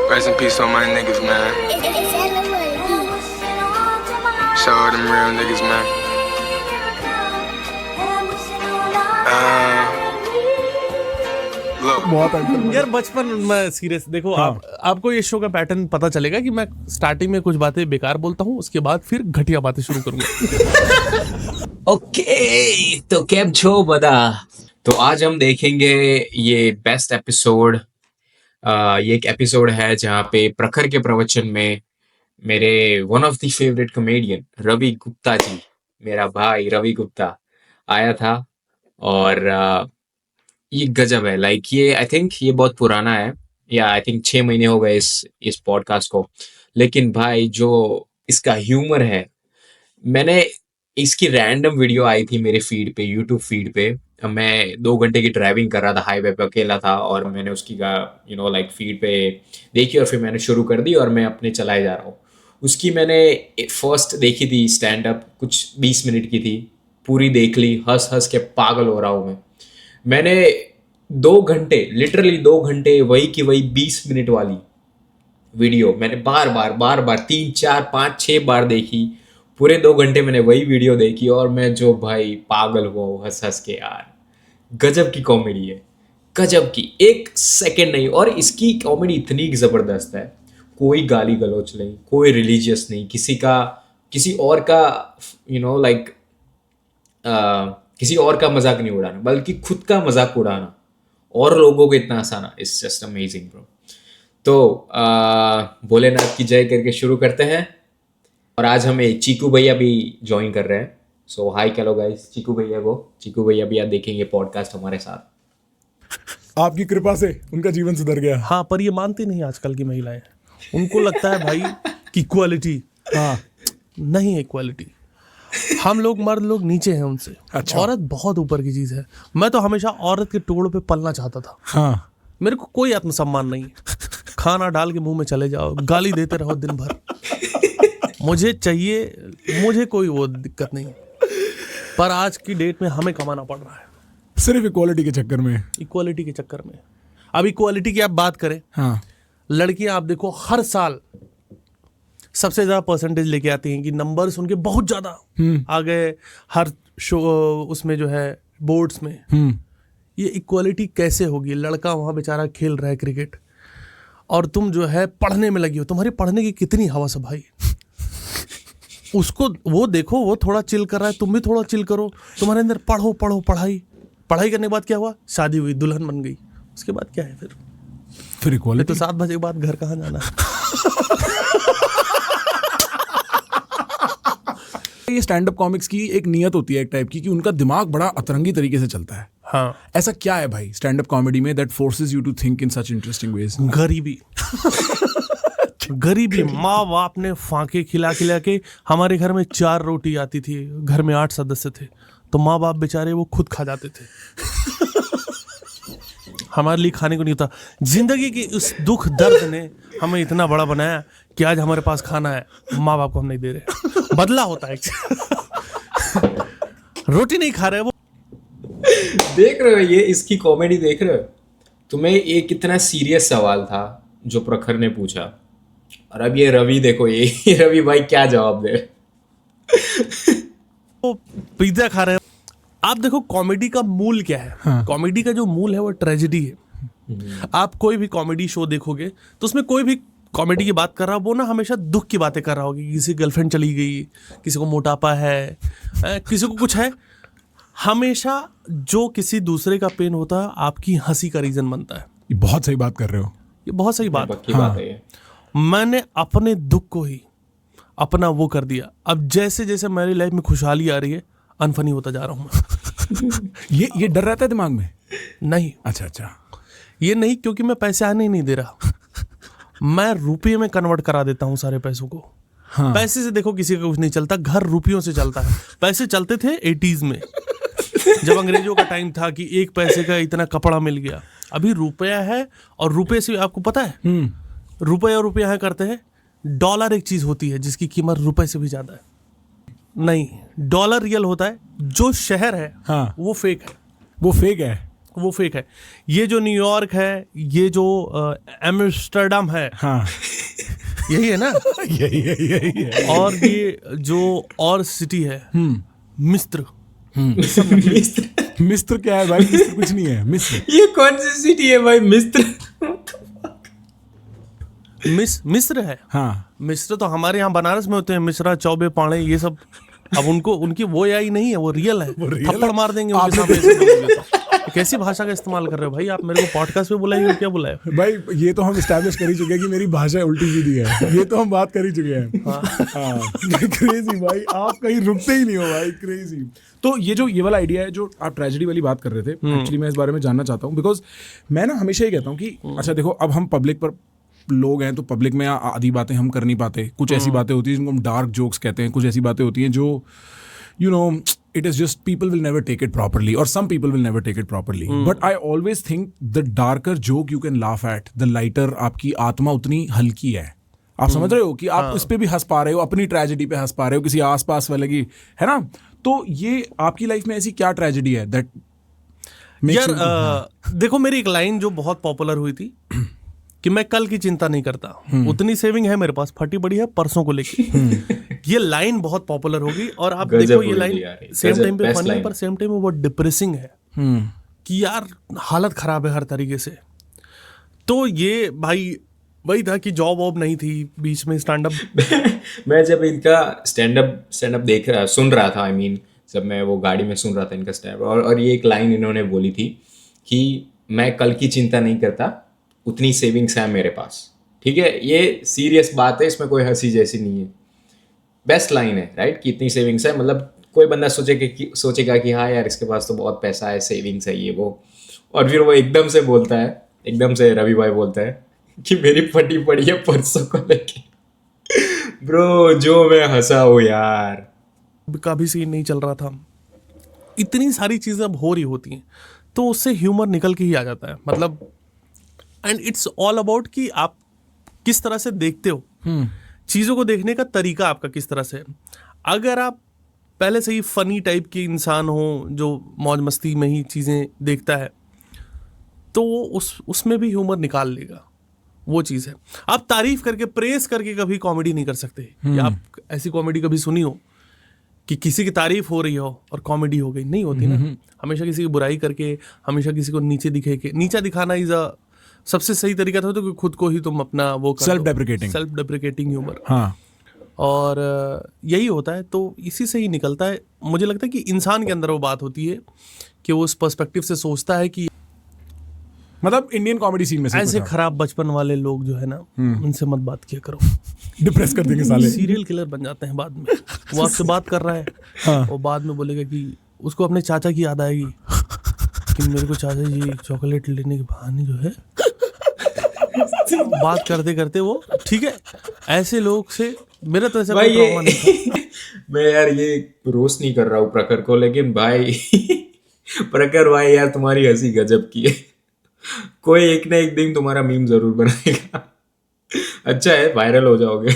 Rest in peace on my niggas, man. Shout out them real niggas, man. Look. यार बचपन में serious देखो आपको ये शो का पैटर्न पता चलेगा कि मैं स्टार्टिंग में कुछ बातें बेकार बोलता हूँ, उसके बाद फिर घटिया बातें शुरू करूंगा। ओके तो केम छो बदा। तो आज हम देखेंगे ये बेस्ट एपिसोड। ये एक एपिसोड है जहाँ पे प्रखर के प्रवचन में मेरे one of the favourite comedian Ravi Gupta ji, मेरा भाई रवि गुप्ता आया था। और ये गजब है, लाइक ये आई थिंक ये बहुत पुराना है, या आई थिंक 6 महीने हो गए इस पॉडकास्ट को। लेकिन भाई जो इसका ह्यूमर है, मैंने इसकी रैंडम वीडियो आई थी मेरे फीड पे, यूट्यूब फीड पे। मैं 2 घंटे की ड्राइविंग कर रहा था, हाईवे पे अकेला था, और मैंने उसकी लाइक फीड पे देखी और फिर मैंने शुरू कर दी और मैं अपने चलाए जा रहा हूँ। उसकी मैंने फर्स्ट देखी थी स्टैंड अप, कुछ 20 मिनट की थी, पूरी देख ली, हंस हंस के पागल हो रहा हूँ मैंने 2 घंटे, लिटरली 2 घंटे वही की वही 20 मिनट वाली वीडियो मैंने बार बार 3, 4, 5, 6 बार देखी। पूरे 2 घंटे मैंने वही वीडियो देखी और मैं जो भाई पागल हुआ हंस हंस के। यार गजब की कॉमेडी है, गजब की, 1 सेकेंड नहीं। और इसकी कॉमेडी इतनी ज़बरदस्त है, कोई गाली गलौच नहीं, कोई रिलीजियस नहीं, किसी और का किसी और का मजाक नहीं उड़ाना, बल्कि खुद का मजाक उड़ाना और लोगों को इतना आसाना। It's just amazing bro. तो भोलेनाथ की जय करके शुरू करते हैं। और आज हमें चीकू भैया भी ज्वाइन कर रहे हैं। सो हाई कह लो गाइस चीकू भैया को। चीकू भैया भी आज देखेंगे पॉडकास्ट हमारे साथ। आपकी कृपा से उनका जीवन सुधर गया। हाँ, पर ये मानती नहीं आजकल की महिलाएं। उनको लगता है भाई कि इक्वालिटी, नहीं है इक्वालिटी। हम लोग मर्द लोग नीचे हैं उनसे। अच्छा। औरत बहुत ऊपर की चीज है। मैं तो हमेशा औरत के टुकड़ों पे पलना चाहता था। हाँ। मेरे को कोई आत्मसम्मान नहीं। खाना डाल के मुंह में चले जाओ, गाली देते रहो दिन भर, मुझे चाहिए, मुझे कोई वो दिक्कत नहीं। पर आज की डेट में हमें कमाना पड़ रहा है सिर्फ इक्वालिटी के चक्कर में। इक्वालिटी के चक्कर में। अब इक्वालिटी की आप बात करें, हाँ, लड़कियां आप देखो हर साल सबसे ज्यादा परसेंटेज लेके आती हैं कि नंबर्स उनके बहुत ज्यादा आ गए हर शो उसमें जो है बोर्ड्स में। ये इक्वालिटी कैसे होगी? लड़का वहां बेचारा खेल रहा है क्रिकेट और तुम जो है पढ़ने में लगी हो। तुम्हारी पढ़ने की कितनी हवस है भाई। उसको वो देखो, वो थोड़ा चिल कर रहा है, तुम भी थोड़ा चिल करो। तुम्हारे अंदर पढ़ो पढ़ाई करने के बाद क्या हुआ? शादी हुई, दुल्हन बन गई। उसके बाद क्या है फिर इक्वालिटी। तो 7 बजे के बाद घर कहाँ जाना है? ये स्टैंड अप कॉमिक्स की एक नियत होती है एक टाइप की, कि उनका दिमाग बड़ा अतरंगी तरीके से चलता है। हाँ, ऐसा क्या है भाई स्टैंड अप कॉमेडी में that forces you to think in such interesting ways? गरीबी। माँ बाप ने फांके खिला के, हमारे घर में 4 रोटी आती थी, घर में 8 सदस्य थे, तो माँ बाप बेचारे वो खुद खा जाते थे। हमारे लिए खाने को नहीं होता। जिंदगी की उस दुख दर्द ने हमें इतना बड़ा बनाया कि आज हमारे पास खाना है, माँ बाप को हम नहीं दे रहे। बदला होता है। रोटी नहीं खा रहे वो। देख रहे हो ये इसकी कॉमेडी देख रहे हो? तुम्हें ये कितना सीरियस सवाल था जो प्रखर ने पूछा, और अब ये रवि देखो, ये रवि भाई क्या जवाब दे। वो पिज्जा खा रहे हैं। आप देखो कॉमेडी का मूल क्या है। हाँ। कॉमेडी का जो मूल है वो ट्रेजेडी है। आप कोई भी कॉमेडी शो देखोगे तो उसमें कोई भी कॉमेडी की बात कर रहा हो, वो ना हमेशा दुख की बातें कर रहा होगा। किसी गर्लफ्रेंड चली गई, किसी को मोटापा है, किसी को कुछ है। हमेशा जो किसी दूसरे का पेन होता है, आपकी हंसी का रीजन बनता है। ये बहुत सही बात कर रहे हो। ये बहुत सही बात है। मैंने अपने दुख को ही अपना वो कर दिया। अब जैसे जैसे मेरी लाइफ में खुशहाली आ रही है, अनफनी होता जा रहा हूँ मैं। ये डर रहता है दिमाग में? नहीं। अच्छा। ये नहीं, क्योंकि मैं पैसे आने ही नहीं दे रहा। मैं रुपये में कन्वर्ट करा देता हूँ सारे पैसों को। हाँ। पैसे से देखो किसी का कुछ नहीं चलता, घर रुपयों से चलता है। पैसे चलते थे 80s में, जब अंग्रेजों का टाइम था कि 1 पैसे का इतना कपड़ा मिल गया। अभी रुपया है, और रुपये से आपको पता है रुपये और रुपया करते हैं। डॉलर एक चीज होती है जिसकी कीमत रुपए से भी ज्यादा है। नहीं, डॉलर रियल होता है। जो शहर है, हाँ, वो फेक है। वो फेक है। वो फेक है। ये जो न्यूयॉर्क है, ये जो एम्स्टर्डम है, हाँ यही है ना। यही है। और ये जो और सिटी है मिस्र, मिस्र क्या है भाई? मिस्र कुछ नहीं है। मिस्र ये कौन सी सिटी है भाई? मिस्र है। हाँ मिस्र तो हमारे यहाँ बनारस में होते हैं, मिश्रा, चौबे, पाड़े, ये सब। अब उनको उनकी वो आई नहीं है, वो रियल है। थप्पड़ मार देंगे उनके सामने ऐसे बोलोगे तो। कैसी भाषा का इस्तेमाल कर रहे हो भाई आप? मेरे को पॉडकास्ट पे बुलाइए, क्या बुलाए भाई? ये तो हम इस्टेब्लिश कर ही चुके हैं कि मेरी भाषा उल्टी सीधी है। ये तो हम बात कर ही चुके हैं। हाँ क्रेजी भाई, आप कहीं रुकते ही नहीं हो भाई, क्रेजी। तो ये वाला आइडिया है जो आप ट्रेजेडी वाली बात कर रहे थे, एक्चुअली मैं इस बारे में जानना चाहता हूँ। बिकॉज मैं ना हमेशा ही कहता हूँ कि अच्छा देखो, अब हम पब्लिक पर लोग हैं तो पब्लिक में आधी बातें हम कर नहीं पाते। कुछ ऐसी बातें होती हैं जिनको हम डार्क जोक्स कहते हैं, कुछ ऐसी बातें होती हैं जो you know it is just people will never take it properly, or some people will never take it properly. But I always think the darker joke you can laugh at, the lighter आपकी आत्मा उतनी हल्की है। आप समझ रहे हो कि आप इस पे भी हंस पा रहे हो, अपनी ट्रेजेडी पे हंस पा रहे हो, किसी आसपास वाले की, है ना? तो ये आपकी लाइफ में ऐसी क्या ट्रेजेडी है दैट यार देखो, मेरी एक लाइन जो बहुत पॉपुलर हुई थी कि मैं कल की चिंता नहीं करता, उतनी सेविंग है मेरे पास, फटी पड़ी है परसों को लेके। ये लाइन बहुत पॉपुलर होगी। और आप देखो ये लाइन सेम टाइम पे फनी है, पर सेम टाइम में बहुत डिप्रेसिंग है कि यार हालत खराब है हर तरीके से। तो ये भाई वही था कि जॉब वॉब नहीं थी, बीच में स्टैंड अप मैं जब इनका स्टैंड अप सुन रहा था, जब मैं वो गाड़ी में सुन रहा था इनका स्टैंड, और ये एक लाइन इन्होंने बोली थी कि मैं कल की चिंता नहीं करता, उतनी सेविंग्स है मेरे पास। ठीक है, ये सीरियस बात है, इसमें कोई हंसी जैसी नहीं है। बेस्ट लाइन है राइट, कि इतनी सेविंग्स है। मतलब कोई बंदा सोचेगा कि हाँ यार इसके पास तो बहुत पैसा है, सेविंग्स है ये वो, और फिर वो एकदम से बोलता है, एकदम से रवि भाई बोलता है कि मेरी फटी पड़ी है परसों को लेके। ब्रो जो मैं हंसा हूँ यार, का भी सीन नहीं चल रहा था। इतनी सारी चीजें अब हो रही होती हैं तो उससे ह्यूमर निकल के ही आ जाता है। मतलब एंड इट्स ऑल अबाउट कि आप किस तरह से देखते हो चीज़ों को, देखने का तरीका आपका किस तरह से। अगर आप पहले से ही फनी टाइप के इंसान हो जो मौज मस्ती में ही चीज़ें देखता है, तो वो उसमें भी ह्यूमर निकाल लेगा। वो चीज़ है। आप तारीफ करके, प्रेस करके कभी कॉमेडी नहीं कर सकते। या आप ऐसी कॉमेडी कभी सुनी हो कि किसी की तारीफ हो रही हो और कॉमेडी हो गई? नहीं होती ना। हमेशा किसी की बुराई करके, हमेशा किसी को नीचे नीचा दिखाना इज अ सबसे सही तरीका था। तो खुद को ही तुम अपना वो सेल्फ डेप्रिकेटिंग ह्यूमर। हाँ, और यही होता है। तो इसी से ही निकलता है। मुझे लगता है कि इंसान के अंदर वो बात होती है कि वो उस पर्सपेक्टिव से सोचता है कि मतलब इंडियन कॉमेडी सीन में से ऐसे खराब बचपन वाले लोग जो है ना, उनसे मत बात किया करो, डिप्रेस कर देंगे साले, सीरियल किलर बन जाते हैं बाद में। वो आपसे बात कर रहा है, हाँ। वो बाद में बोलेगा कि उसको अपने चाचा की याद आएगी कि मेरे को चाचा जी चॉकलेट लेने के बहाने जो है बात करते करते वो, ठीक है। ऐसे लोग से मेरा तो ऐसा कोई ट्रॉमा नहीं था। मैं यार ये रोस्ट नहीं कर रहा हूँ प्रखर को, लेकिन भाई प्रखर भाई यार तुम्हारी हंसी गजब की है। कोई एक ना एक दिन तुम्हारा मीम जरूर बनाएगा। अच्छा है, वायरल हो जाओगे।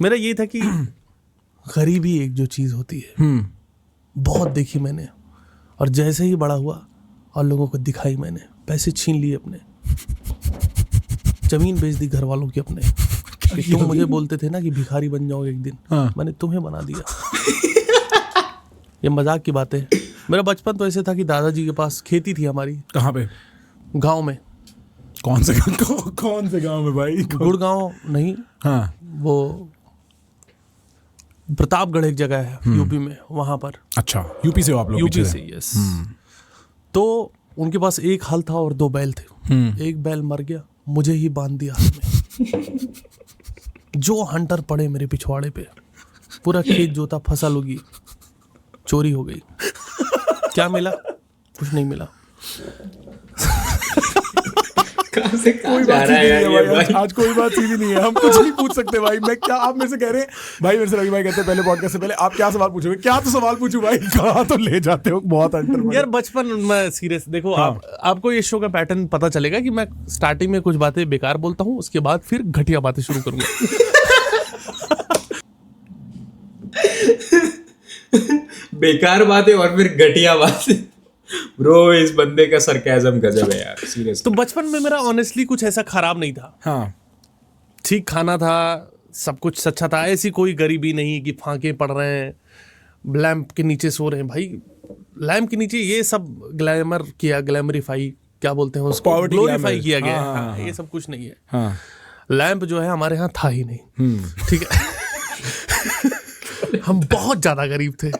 मेरा ये था कि गरीबी एक जो चीज होती है बहुत देखी मैंने, और जैसे ही बड़ा हुआ और लोगों को दिखाई मैंने, पैसे छीन लिए अपने, जमीन बेच दी घर वालों की अपने, कि तुम मुझे बोलते थे ना कि भिखारी बन जाओगे एक दिन, मैंने तुम्हें बना दिया। ये मजाक की बात है। मेरा बचपन तो ऐसे था कि दादाजी के पास खेती थी हमारी। कहाँ पे? गांव में। कौन से गांव में भाई? गुड़गांव नहीं, हाँ, वो प्रतापगढ़ एक जगह है यूपी में, वहां पर। अच्छा, यूपी से हो आप लोग? यूपी से, यस। तो उनके पास एक हल था और 2 बैल थे। एक बैल मर गया, मुझे ही बांध दिया हाथ में। जो हंटर पड़े मेरे पिछवाड़े पे, पूरा खेत जोता, फसल उगी, चोरी हो गई। क्या मिला? कुछ नहीं मिला। कोई बात सीधी नहीं है भाई, आज कोई बात सीधी नहीं है, हम कुछ नहीं पूछ सकते भाई। मैं क्या, आप मेरे से कह रहे हैं भाई, मेरे से रवि भाई कहते हैं पहले पॉडकास्ट से पहले आप क्या सवाल पूछोगे? क्या तो सवाल पूछूं भाई, कहाँ तो ले जाते हो बहुत अंतर यार। बचपन में सीरियस देखो, हाँ। आपको ये शो का पैटर्न पता चलेगा कि मैं स्टार्टिंग में कुछ बातें बेकार बोलता हूँ, उसके बाद फिर घटिया बातें शुरू करूंगा। बेकार बातें और फिर घटिया बातें। ब्रो इस बंदे का सरकाज़म गजब है यार, सीरियस। तो बचपन में मेरा ऑनेस्टली कुछ ऐसा खराब नहीं था, हाँ ठीक खाना था, सब कुछ अच्छा था, ऐसी कोई गरीबी नहीं कि फांके पड़ रहे हैं, लैंप के नीचे सो रहे हैं। भाई लैंप के नीचे ये सब ग्लैमर किया, ग्लैमरीफाई क्या बोलते हैं उसको, Poverty ग्लोरीफाई glamour। किया गया है। हाँ, हाँ, हाँ, ये सब कुछ नहीं है। हाँ लैंप जो है हमारे यहाँ था ही नहीं, ठीक है। हम बहुत ज्यादा गरीब थे।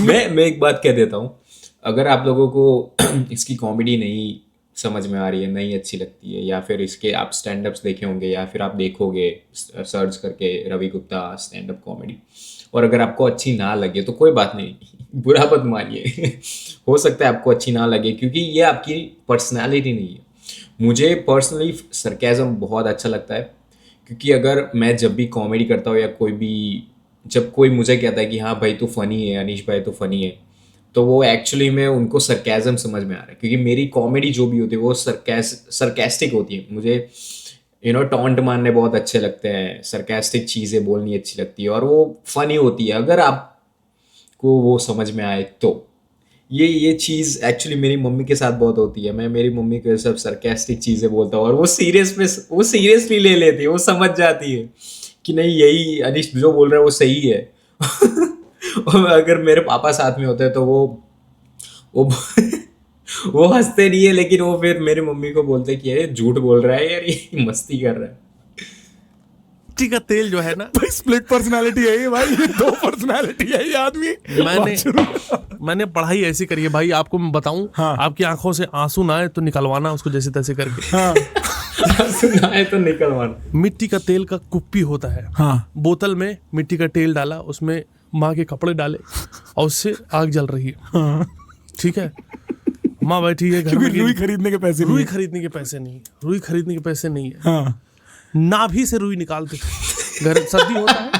मैं एक बात कह देता हूँ, अगर आप लोगों को इसकी कॉमेडी नहीं समझ में आ रही है, नहीं अच्छी लगती है, या फिर इसके आप स्टैंड अप्स देखे होंगे या फिर आप देखोगे सर्च करके Ravi Gupta stand up comedy, और अगर आपको अच्छी ना लगे तो कोई बात नहीं, बुरा मत मानिए। हो सकता है आपको अच्छी ना लगे क्योंकि ये आपकी पर्सनालिटी नहीं है। मुझे पर्सनली सरकाज़म बहुत अच्छा लगता है, क्योंकि अगर मैं जब भी कॉमेडी करता हूँ या जब कोई मुझे कहता है कि हाँ भाई तू फनी है, अनीश भाई तो फनी है, तो वो एक्चुअली में उनको सरकाज़म समझ में आ रहा है, क्योंकि मेरी कॉमेडी जो भी होती है वो सरकास्टिक होती है। मुझे टॉन्ट मारने बहुत अच्छे लगते हैं, सरकास्टिक चीज़ें बोलनी अच्छी लगती है और वो फनी होती है, अगर आपको वो समझ में आए तो। ये चीज़ एक्चुअली मेरी मम्मी के साथ बहुत होती है। मैं मेरी मम्मी को सब सरकास्टिक चीज़ें बोलता हूँ और वो सीरियसली ले लेती है, वो समझ जाती है कि नहीं यही अनिश जो बोल रहा है वो सही है। और अगर मेरे पापा साथ में होते हैं तो वो वो हंसते नहीं है, लेकिन वो फिर मेरी मम्मी को बोलते हैं कि अरे झूठ बोल रहा है यार, ये मस्ती कर रहा है। मिट्टी का तेल जो है ना, भाई स्प्लिट पर्सनालिटी है ये भाई, ये दो पर्सनालिटी है ये आदमी। मैंने पढ़ाई ऐसी करी है भाई, आपको मैं बताऊं। हाँ। आपकी आंखों से आंसू ना आए तो निकलवाना उसको जैसे तैसे करके। हाँ सुना है तो निकलवाना। मिट्टी का तेल का कुप्पी होता है, हाँ बोतल में मिट्टी का तेल डाला, उसमें माँ के कपड़े डाले और उससे आग जल रही है, हाँ ठीक है। माँ बैठी है घर क्योंकि में, रुई खरीदने के पैसे नहीं रुई है। खरीदने के पैसे नहीं, रुई खरीदने के पैसे नहीं है। हाँ नाभि से रुई निकालते थे, घर सर्दी होता है,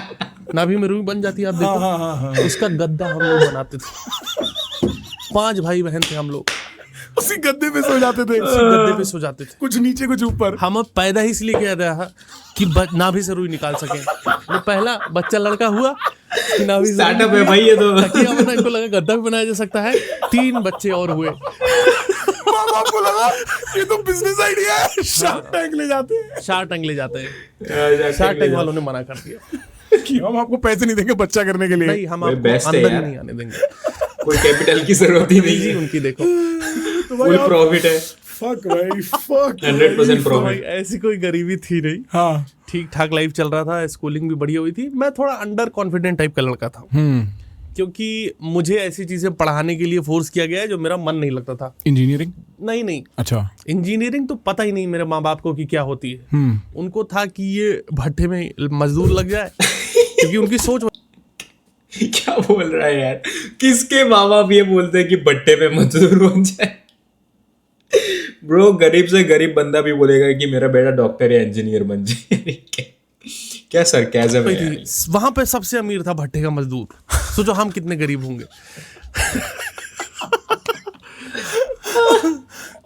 नाभि में रुई बन जाती है, आप देखो। हाँ हाँ हाँ उसका गद्दा हम लोग बनाते थे, 5 भाई बहन थे हम लोग, उसी गद्दे पे सो जाते थे, उसी गद्दे पे सो जाते थे। कुछ नीचे कुछ ऊपर। हम अब पैदा ही इसलिए किया था कि नाभि से रुई निकाल सकें। वो पहला बच्चा लड़का हुआ कि नाभि से स्टार्टअप है भाई ये तो। तकिया बना, इनको लगा गद्दा भी बनाया जा सकता है। 3 बच्चे और हुए। माँ बाप को लगा ये तो बिजनेस आइडिया है, शार्क टैंक ले जाते हैं शार्क टैंक ले जाते हैं, शार्क टैंक वालों ने मना कर दिया कि हम आपको पैसे नहीं देंगे बच्चा करने के लिए। नहीं, हम भाई आपको best है अंदर ही यार। नहीं आने देंगे। कोई कैपिटल की जरूरत ही नहीं जी है, उनकी देखो, तो भाई फुल आप- प्रॉफिट है, फक भाई फक 100% तो भाई प्रॉफिट। ऐसी कोई गरीबी थी नहीं, हाँ ठीक ठाक लाइफ चल रहा था, स्कूलिंग भी बढ़िया हुई थी। मैं थोड़ा अंडर कॉन्फिडेंट टाइप का लड़का था, क्योंकि मुझे ऐसी चीजें पढ़ाने के लिए फोर्स किया गया है जो मेरा मन नहीं लगता था। इंजीनियरिंग। नहीं, अच्छा इंजीनियरिंग तो पता ही नहीं मेरे माँ बाप को कि क्या होती है। उनको था कि ये भट्टे में मजदूर लग जाए, क्योंकि उनकी सोच क्या बोल रहा है यार, किसके माँ बाप ये बोलते हैं कि भट्टे में मजदूर बन जाए? ब्रो गरीब से गरीब बंदा भी बोलेगा कि मेरा बेटा डॉक्टर या इंजीनियर बन जाए। क्या सरकाज़म है यार। वहां पे सबसे अमीर था भट्टे का मजदूर। सोचो हम कितने गरीब होंगे।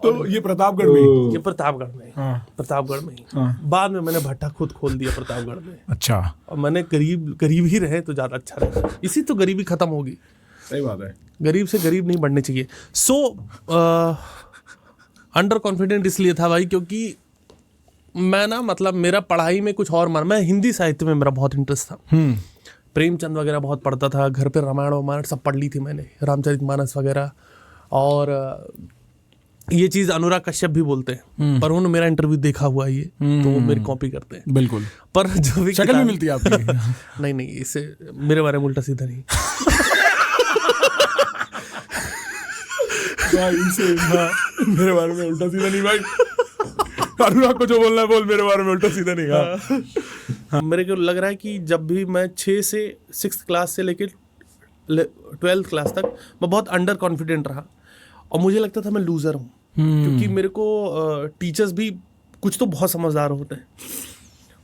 तो ये प्रतापगढ़ में ही? ये प्रतापगढ़ में, हाँ। प्रतापगढ़ में ही। हाँ। बाद में मैंने भट्टा खुद खोल दिया प्रतापगढ़ में, अच्छा और मैंने गरीब ही रहे तो ज्यादा अच्छा रहे। इसी तो गरीबी खत्म होगी, सही बात है। गरीब से गरीब नहीं बढ़ने चाहिए। सो अंडर कॉन्फिडेंट इसलिए था भाई, क्योंकि मैं ना, मतलब मेरा पढ़ाई में कुछ और मैं हिंदी साहित्य में मेरा बहुत इंटरेस्ट था। प्रेमचंद वगैरह बहुत पढ़ता था, घर पे रामायण वामायण सब पढ़ ली थी मैंने, रामचरितमानस वगैरह। और ये चीज़ अनुराग कश्यप भी बोलते हैं, पर उन्होंने मेरा इंटरव्यू देखा हुआ है ये, तो वो मेरी कॉपी करते हैं बिल्कुल। पर जो भी शक्ल भी मिलती है आपकी। नहीं, इससे मेरे बारे में उल्टा सीधा नहीं। भाई इसे हाँ, मेरे बारे में उल्टा सीधा नहीं भाई। अनुराग को जो बोलना है बोल, मेरे बारे में उल्टा सीधा नहीं। हाँ। मेरे को लग रहा है कि जब भी मैं 6 से 6th क्लास से लेकर 12th क्लास तक मैं बहुत अंडर कॉन्फिडेंट रहा, और मुझे लगता था मैं लूज़र हूँ, क्योंकि मेरे को टीचर्स भी कुछ तो बहुत समझदार होते हैं।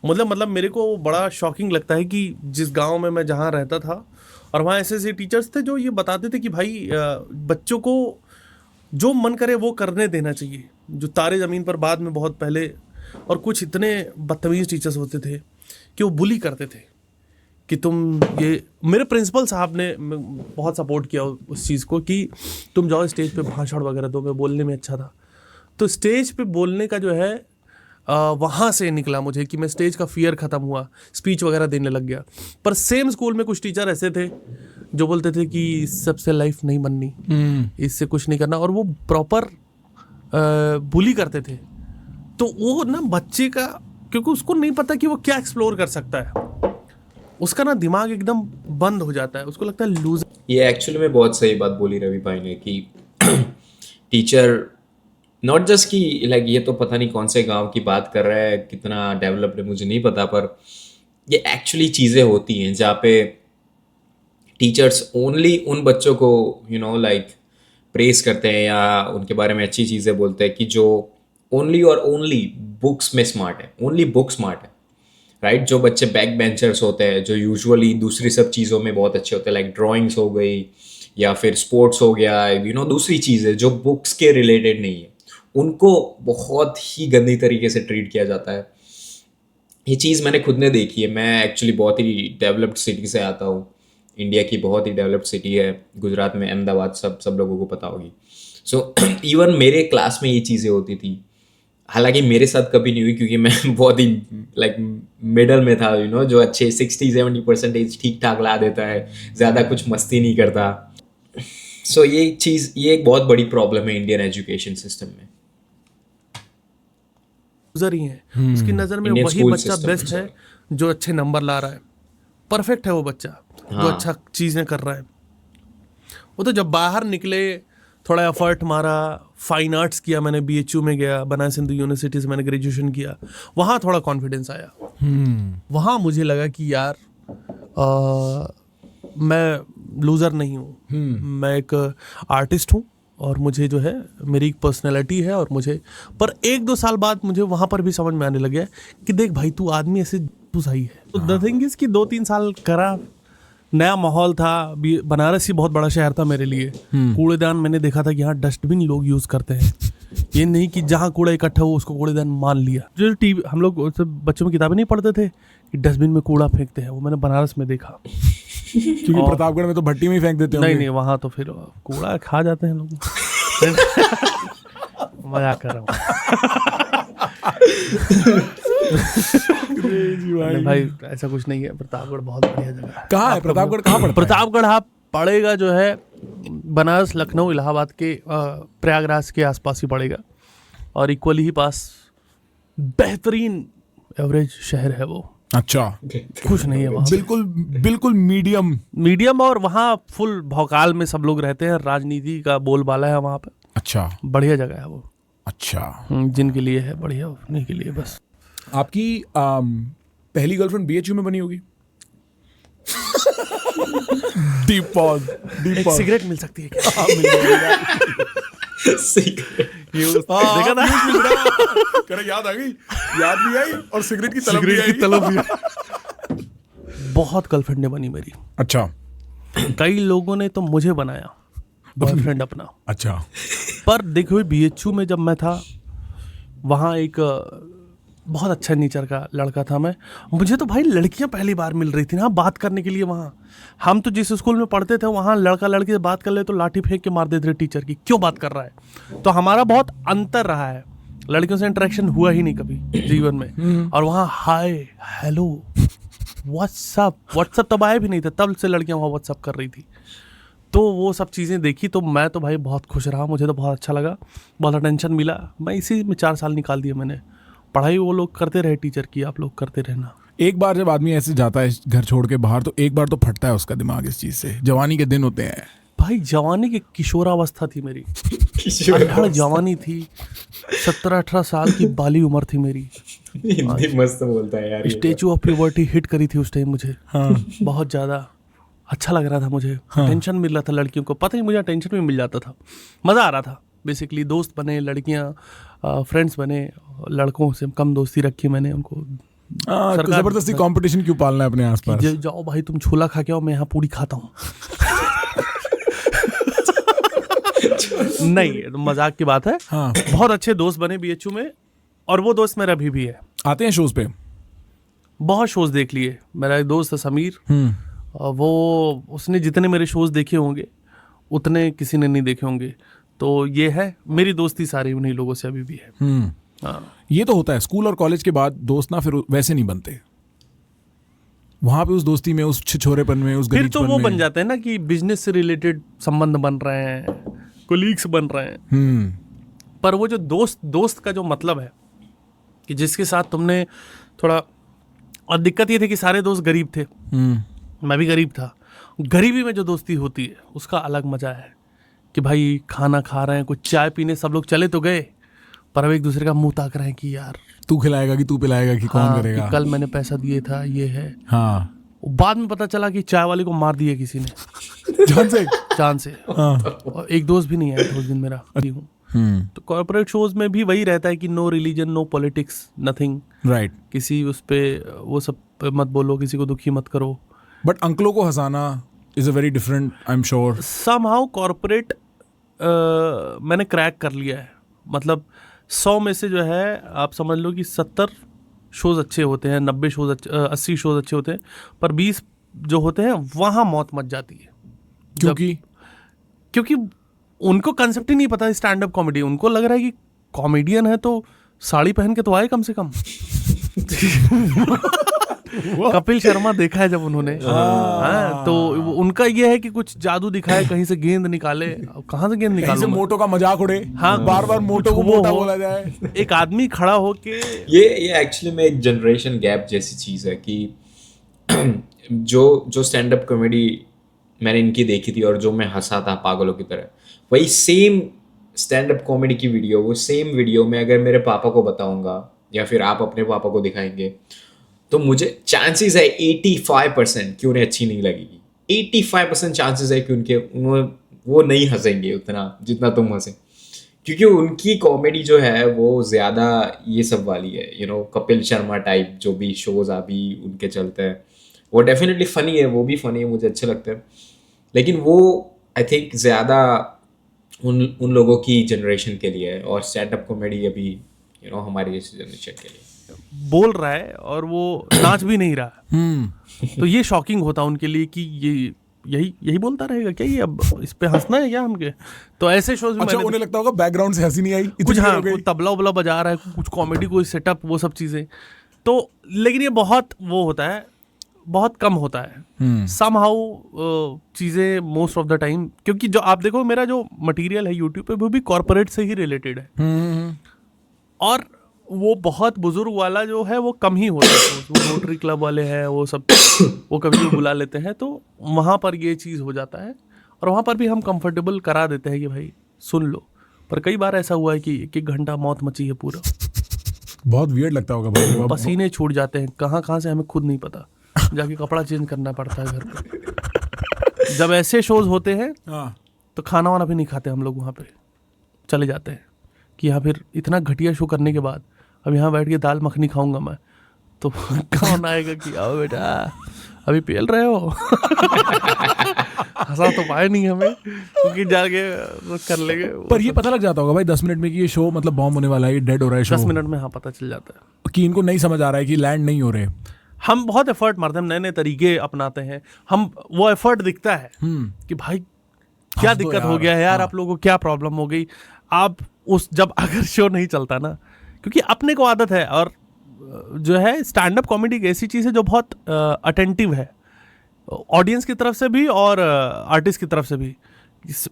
मतलब मेरे को बड़ा शॉकिंग लगता है कि जिस गांव में मैं जहाँ रहता था, और वहाँ ऐसे टीचर्स थे जो ये बताते थे कि भाई बच्चों को जो मन करे वो करने देना चाहिए, जो तारे ज़मीन पर बाद में बहुत पहले। और कुछ इतने बदतमीज़ टीचर्स होते थे कि वो बुली करते थे कि तुम ये, मेरे प्रिंसिपल साहब ने बहुत सपोर्ट किया उस चीज़ को कि तुम जाओ स्टेज पे भाषण वगैरह दो। मैं बोलने में अच्छा था, तो स्टेज पे बोलने का जो है वहाँ से निकला मुझे कि मैं स्टेज का फियर ख़त्म हुआ, स्पीच वगैरह देने लग गया। पर सेम स्कूल में कुछ टीचर ऐसे थे जो बोलते थे कि सबसे लाइफ नहीं बननी, इससे कुछ नहीं करना, और वो प्रॉपर बुली करते थे। तो वो ना बच्चे का, क्योंकि उसको नहीं पता कि वो क्या एक्सप्लोर कर सकता है, उसका ना दिमाग एकदम बंद हो जाता है, उसको लगता है लूजर। ये एक्चुअली में बहुत सही बात बोली रवि भाई ने कि टीचर नॉट जस्ट कि लाइक ये तो पता नहीं कौन से गांव की बात कर रहा है, कितना डेवलप्ड है मुझे नहीं पता, पर ये एक्चुअली चीज़ें होती हैं जहाँ पे टीचर्स ओनली उन बच्चों को लाइक प्रेस करते हैं या उनके बारे में अच्छी चीज़ें बोलते हैं कि जो ओनली और ओनली बुक्स में स्मार्ट है, ओनली बुक स्मार्ट है, राइट। जो बच्चे बैक बेंचर्स होते हैं, जो यूजुअली दूसरी सब चीज़ों में बहुत अच्छे होते हैं, लाइक ड्राइंग्स हो गई या फिर स्पोर्ट्स हो गया, दूसरी चीज़ें जो बुक्स के रिलेटेड नहीं है, उनको बहुत ही गंदी तरीके से ट्रीट किया जाता है। ये चीज़ मैंने खुद ने देखी है। मैं एक्चुअली बहुत ही डेवलप्ड सिटी से आता हूँ, इंडिया की बहुत ही डेवलप्ड सिटी है, गुजरात में अहमदाबाद, सब लोगों को पता होगी। सो इवन मेरे क्लास में ये चीज़ें होती थी, हालांकि मेरे साथ कभी नहीं हुई क्योंकि मैं बहुत ही लाइक मिडल में था, जो अच्छे 60-70% ठीक ठाक ला देता है, ज़्यादा कुछ मस्ती नहीं करता। सो ये एक बहुत बड़ी प्रॉब्लम है इंडियन एजुकेशन सिस्टम में। लूजर ही है, उसकी नज़र में वही बच्चा बेस्ट है जो अच्छे नंबर ला रहा है, परफेक्ट है वो बच्चा जो अच्छा चीज़ें कर रहा है। वो तो जब बाहर निकले, थोड़ा एफर्ट मारा, फाइन आर्ट्स किया, मैंने BHU में गया, बनारस हिंदू यूनिवर्सिटी से मैंने ग्रेजुएशन किया, वहाँ थोड़ा कॉन्फिडेंस आया। वहाँ मुझे लगा कि यार मैं लूज़र नहीं हूँ, मैं एक आर्टिस्ट हूँ और मुझे जो है मेरी एक पर्सनैलिटी है, और मुझे पर 1-2 साल बाद मुझे वहाँ पर भी समझ में आने लग गया कि देख भाई, तू आदमी ऐसे तू सही है। तो द थिंग इज कि 2-3 साल करा, नया माहौल था, बनारस ही बहुत बड़ा शहर था मेरे लिए। कूड़ेदान मैंने देखा था कि यहाँ डस्टबिन लोग यूज़ करते हैं, ये नहीं कि जहाँ कूड़ा इकट्ठा हो उसको कूड़ेदान मान लिया। जो टीवी हम लोग बच्चों में किताबें नहीं पढ़ते थे कि डस्टबिन में कूड़ा फेंकते हैं, वो मैंने बनारस में देखा। क्योंकि प्रतापगढ़ में तो भट्टी में ही फेंक देते हैं। नहीं, वहाँ तो फिर कूड़ा खा जाते हैं लोग। मजाक कर रहा हूँ भाई, ऐसा कुछ नहीं है। प्रतापगढ़ बहुत बढ़िया जगह है। कहाँ है प्रतापगढ़? कहाँ पड़ता है? प्रतापगढ़ आप पड़ेगा जो है बनारस, लखनऊ, इलाहाबाद के प्रयागराज के आसपास ही पड़ेगा, और इक्वली ही पास बेहतरीन एवरेज शहर है वो। अच्छा, कुछ नहीं है वहाँ, बिल्कुल मीडियम, और वहाँ फुल भौकाल में सब लोग रहते हैं, राजनीति का बोलबाला है वहाँ पे। अच्छा, बढ़िया जगह है वो। अच्छा, जिनके लिए है बढ़िया, उन्हीं के लिए बस। आपकी पहली गर्लफ्रेंड BHU में बनी होगी? Deep pause. एक सिगरेट मिल सकती है क्या? देखा था, याद आ गई, याद भी आई और सिगरेट की तलब भी। बहुत गर्लफ्रेंड ने बनी मेरी। अच्छा, कई लोगों ने तो मुझे बनाया बॉयफ्रेंड अपना। अच्छा, पर देखो BHU में जब मैं था, वहाँ एक बहुत अच्छा नेचर का लड़का था मैं। मुझे तो भाई लड़कियां पहली बार मिल रही थी ना बात करने के लिए। वहाँ हम तो जिस स्कूल में पढ़ते थे, वहाँ लड़का लड़की से बात कर ले तो लाठी फेंक के मार देते थे टीचर की, क्यों बात कर रहा है। तो हमारा बहुत अंतर रहा है, लड़कियों से इंटरेक्शन हुआ ही नहीं कभी जीवन में। और वहाँ हाय हेलो व्हाट्सअप तब आया भी नहीं था, तब से लड़कियाँ वहाँ व्हाट्सअप कर रही थी। तो वो सब चीज़ें देखी तो मैं तो भाई बहुत खुश रहा, मुझे तो बहुत अच्छा लगा, बहुत अटेंशन मिला। मैं इसी में 4 साल निकाल दिए मैंने। पढ़ाई वो लोग करते रहे टीचर की, आप लोग करते रहना। एक बार जब आदमी ऐसे जाता है घर छोड़ के बाहर, तो एक बार तो फटता है उसका दिमाग इस चीज़ से। जवानी के दिन होते हैं भाई, जवानी की किशोरावस्था थी मेरी, अनहड़ जवानी थी, 17-18 साल की बाली उम्र थी मेरी। हिंदी मस्त बोलता है यार। स्टेचू ऑफ प्यूबर्टी हिट करी थी उस टाइम मुझे। बहुत ज़्यादा अच्छा लग रहा था मुझे। टेंशन मिल रहा था लड़कियों को, पता नहीं मुझे टेंशन भी मिल जाता था, मज़ा आ रहा था। बेसिकली दोस्त बने, लड़कियां फ्रेंड्स बने, लड़कों से कम दोस्ती रखी मैंने। उनको जबरदस्ती कंपटीशन क्यों पालना है अपने आसपास? जाओ भाई तुम छोला खा के आओ, मैं यहाँ पूरी खाता हूँ। नहीं, तो मजाक की बात है। बहुत अच्छे दोस्त बने BHU में, और वो दोस्त मेरा अभी भी है। आते हैं शोज पे? बहुत शोज देख लिए। मेरा एक दोस्त है समीर, वो उसने जितने मेरे शोज देखे होंगे उतने किसी ने नहीं देखे होंगे। तो ये है, मेरी दोस्ती सारी उन्हीं लोगों से अभी भी है। हाँ। ये तो होता है स्कूल और कॉलेज के बाद दोस्त ना फिर वैसे नहीं बनते, वहां पे उस दोस्ती में, उस छिछोरेपन में, उस फिर तो वो में बन जाते हैं ना कि बिजनेस से रिलेटेड संबंध बन रहे हैं, कोलीग्स बन रहे हैं। पर वो जो दोस्त का जो मतलब है कि जिसके साथ तुमने थोड़ा, और दिक्कत ये थी कि सारे दोस्त गरीब थे, मैं भी गरीब था। गरीबी में जो दोस्ती होती है उसका अलग मजा है कि भाई खाना खा रहे हैं, कुछ चाय पीने सब लोग चले तो गए, पर अब एक दूसरे का मुंह ताक रहे हैं कि यार तू खिलाएगा कि तू पिलाएगा कि कौन करेगा, कि कल मैंने पैसा दिए था, ये है। हाँ। बाद में पता चला कि चाय वाले को मार दिया किसी ने जान से। और एक दोस्त भी नहीं आया था उस दिन मेरा। तो कॉर्पोरेट शोज में भी वही रहता है कि no religion, no politics, nothing, right. किसी उस पे वो सब मत बोलो, किसी को दुखी मत करो। बट अंकलों को हंसाना is a very different, I am sure. Somehow corporate मैंने क्रैक कर लिया है। मतलब 100 में से जो है आप समझ लो कि 70 शोज अच्छे होते हैं, 90 शोज 80 शोज अच्छे होते हैं, पर 20 जो होते हैं वहाँ मौत मच जाती है। क्योंकि उनको कंसेप्ट ही नहीं पता स्टैंड अप कॉमेडी। उनको लग रहा है कि कॉमेडियन है तो साड़ी पहन के तो आए कम से कम। कपिल शर्मा देखा है जब उन्होंने, तो उनका ये है कि कुछ जादू दिखाए, कहीं से गेंद निकाले। कहाँ से गेंद निकाले? मोटो का मजाक उड़े, हाँ, बार बार मोटो को मोटा बोला जाए। एक आदमी खड़ा हो के ये एक्चुअली में एक जनरेशन गैप जैसी चीज है कि जो स्टैंड अप कॉमेडी मैंने इनकी देखी थी और जो मैं हंसा था पागलों की तरह, वही सेम स्टैंड अप कॉमेडी की वीडियो, वो सेम वीडियो में अगर मेरे पापा को बताऊंगा या फिर आप अपने पापा को दिखाएंगे तो मुझे चांसेस है 85% कि उन्हें अच्छी नहीं लगेगी। 85% चांसेस है कि वो नहीं हंसेंगे उतना जितना तुम हंसे, क्योंकि उनकी कॉमेडी जो है वो ज़्यादा ये सब वाली है, कपिल शर्मा टाइप जो भी शोज अभी उनके चलते हैं, वो डेफिनेटली फ़नी है, वो भी फ़नी है, मुझे अच्छे लगते हैं। लेकिन वो आई थिंक ज़्यादा उन लोगों की जनरेशन के लिए है, और स्टैंड अप कॉमेडी अभी हमारी जैसी जनरेशन के लिए बोल रहा है और वो नाच भी नहीं रहा। तो ये शॉकिंग होता उनके लिए कि ये यही बोलता रहेगा क्या, ये अब इस पे हंसना है क्या हमके? तो ऐसे शोज में उन्हें लगता होगा बैकग्राउंड से हंसी नहीं आई, कुछ कुछ तबला उबला बजा रहा है, कुछ कॉमेडी, कोई सेटअप, वो सब चीजें। तो लेकिन ये बहुत वो होता है, बहुत कम होता है समहाउ चीजें मोस्ट ऑफ द टाइम। क्योंकि जो आप देखो मेरा जो मटेरियल है यूट्यूब पे वो भी कॉर्पोरेट से ही रिलेटेड है, और वो बहुत बुजुर्ग वाला जो है वो कम ही होता है। वो रोटरी क्लब वाले हैं, वो सब वो कभी भी बुला लेते हैं, तो वहाँ पर ये चीज़ हो जाता है। और वहाँ पर भी हम कंफर्टेबल करा देते हैं कि भाई सुन लो। पर कई बार ऐसा हुआ है कि 1-1 घंटा मौत मची है पूरा। बहुत वियर्ड लगता होगा भाई, पसीने छूट जाते हैं, कहाँ से हमें खुद नहीं पता, जाके कपड़ा चेंज करना पड़ता है घर पे। जब ऐसे शोज होते हैं तो खाना वाना भी नहीं खाते हम लोग, वहाँ पे चले जाते हैं कि यहाँ फिर इतना घटिया शो करने के बाद अब यहाँ बैठ के दाल मखनी खाऊंगा मैं, तो कौन आएगा कि आओ बेटा अभी पेल रहे हो। हंसा तो पाए नहीं हमें, क्योंकि जाके कर लेंगे। पर ये पता लग जाता होगा भाई 10 मिनट में कि ये शो मतलब बॉम्ब होने वाला है, ये डेड हो रहा है शो। 10 मिनट में हाँ पता चल जाता है कि इनको नहीं समझ आ रहा है कि लैंड नहीं हो रहे। हम बहुत एफर्ट मारते हैं, नए तरीके अपनाते हैं हम, वो एफर्ट दिखता है कि भाई क्या दिक्कत हो गया है यार, आप लोगों को क्या प्रॉब्लम हो गई। आप जब अगर शो नहीं चलता ना, क्योंकि अपने को आदत है, और जो है स्टैंड अप कॉमेडी एक ऐसी चीज़ है जो बहुत अटेंटिव है ऑडियंस की तरफ से भी और आर्टिस्ट की तरफ से भी।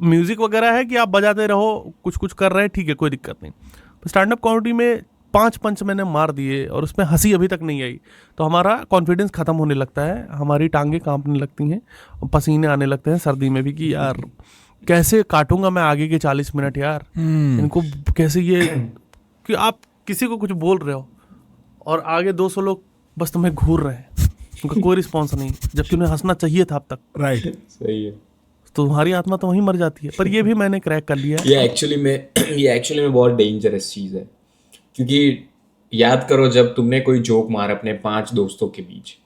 म्यूजिक वगैरह है कि आप बजाते रहो, कुछ कर रहे हैं, ठीक है, कोई दिक्कत नहीं। स्टैंड अप कॉमेडी में 5 पंच मैंने मार दिए और उसमें हंसी अभी तक नहीं आई, तो हमारा कॉन्फिडेंस ख़त्म होने लगता है, हमारी टांगें कांपने लगती हैं, पसीने आने लगते हैं सर्दी में भी कि यार कैसे काटूंगा मैं आगे के 40 मिनट यार, इनको कैसे ये। कि आप किसी को कुछ बोल रहे हो और आगे 200 लोग बस तुम्हें घूर रहे हैं, उनका कोई रिस्पॉन्स नहीं, जबकि उन्हें हंसना चाहिए था अब तक। राइट, सही है। तो तुम्हारी आत्मा तो वहीं मर जाती है। पर ये भी मैंने क्रैक कर लिया है। ये एक्चुअली में बहुत डेंजरस चीज़ है, क्योंकि याद करो जब तुमने कोई जोक मारा अपने 5 दोस्तों के बीच